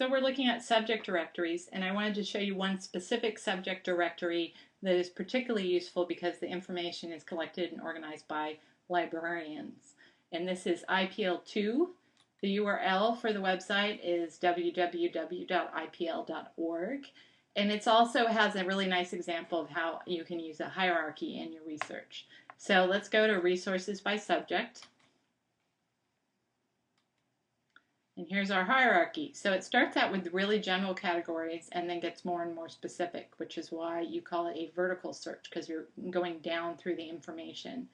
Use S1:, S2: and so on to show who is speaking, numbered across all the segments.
S1: So we're looking at subject directories, and I wanted to show you one specific subject directory that is particularly useful because the information is collected and organized by librarians. And this is IPL2. The URL for the website is www.ipl.org. And it also has a really nice example of how you can use a hierarchy in your research. So let's go to Resources by Subject. And here's our hierarchy. So it starts out with really general categories and then gets more and more specific, which is why you call it a vertical search, because you're going down through the information.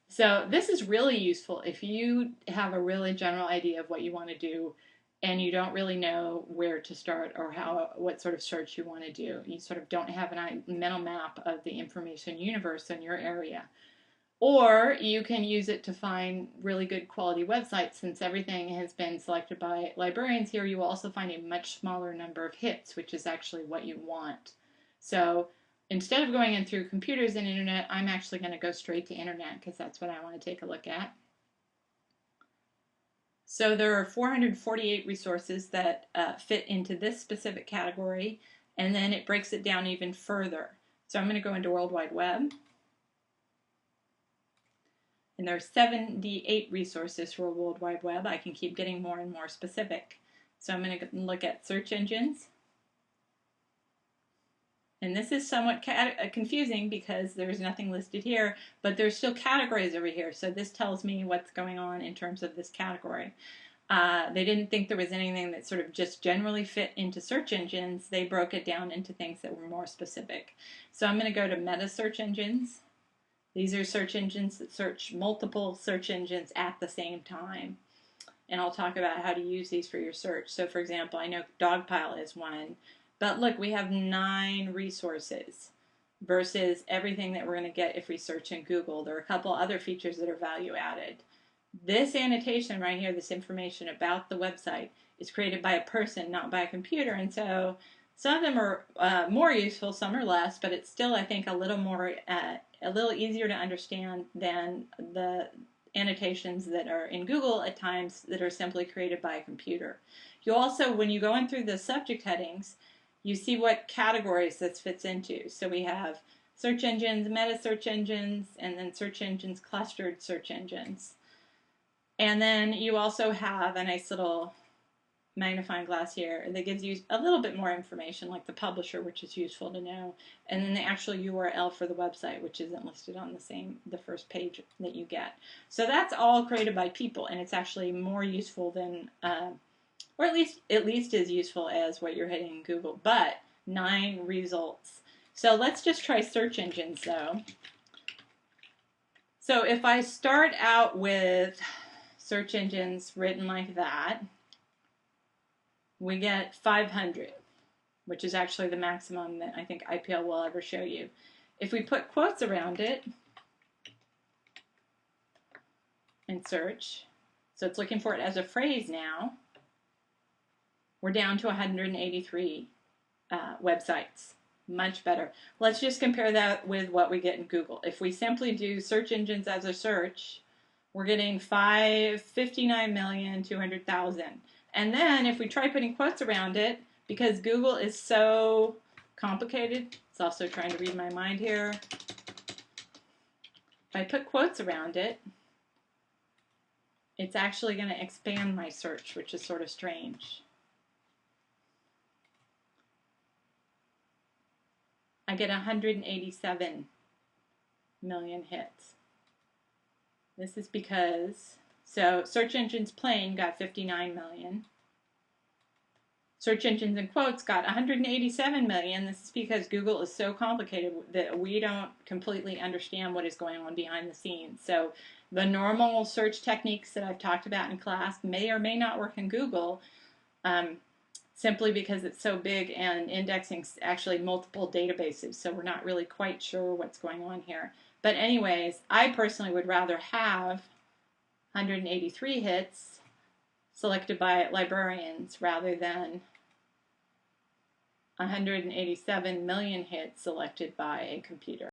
S1: So this is really useful if you have a really general idea of what you want to do and you don't really know where to start or what sort of search you want to do. You sort of don't have a mental map of the information universe in your area. Or you can use it to find really good quality websites. Since everything has been selected by librarians here, you will also find a much smaller number of hits, which is actually what you want. So instead of going in through computers and internet, I'm actually going to go straight to internet because that's what I want to take a look at. So there are 448 resources that fit into this specific category, and then it breaks it down even further. So I'm going to go into World Wide Web. And there are 78 resources for World Wide Web. I can keep getting more and more specific. So I'm going to look at search engines. And this is somewhat confusing because there's nothing listed here, but there's still categories over here. So this tells me what's going on in terms of this category. They didn't think there was anything that sort of just generally fit into search engines. They broke it down into things that were more specific. So I'm going to go to meta search engines. These are search engines that search multiple search engines at the same time. And I'll talk about how to use these for your search. So for example, I know Dogpile is one, but look, we have 9 resources versus everything that we're going to get if we search in Google. There are a couple other features that are value added. This annotation right here, this information about the website, is created by a person, not by a computer. And so some of them are more useful, some are less, but it's still, I think, a little easier to understand than the annotations that are in Google at times that are simply created by a computer. You also, when you go in through the subject headings, you see what categories this fits into. So we have search engines, meta search engines, and then search engines, clustered search engines. And then you also have a nice little magnifying glass here that gives you a little bit more information, like the publisher, which is useful to know, and then the actual URL for the website, which isn't listed on the first page that you get. So that's all created by people, and it's actually more useful than, or at least as useful as what you're hitting in Google, but 9 results. So let's just try search engines though. So if I start out with search engines written like that, we get 500, which is actually the maximum that I think IPL will ever show you. If we put quotes around it and search, so it's looking for it as a phrase now, we're down to 183 websites. Much better. Let's just compare that with what we get in Google. If we simply do search engines as a search, we're getting 59,200,000. And then if we try putting quotes around it, because Google is so complicated, it's also trying to read my mind here. If I put quotes around it, it's actually going to expand my search, which is sort of strange. I get 187 million hits. This is because, so search engines plain got 59 million. Search engines in quotes got 187 million. This is because Google is so complicated that we don't completely understand what is going on behind the scenes. So the normal search techniques that I've talked about in class may or may not work in Google, simply because it's so big and indexing actually multiple databases. So we're not really quite sure what's going on here. But anyways, I personally would rather have 183 hits selected by librarians rather than 187 million hits selected by a computer.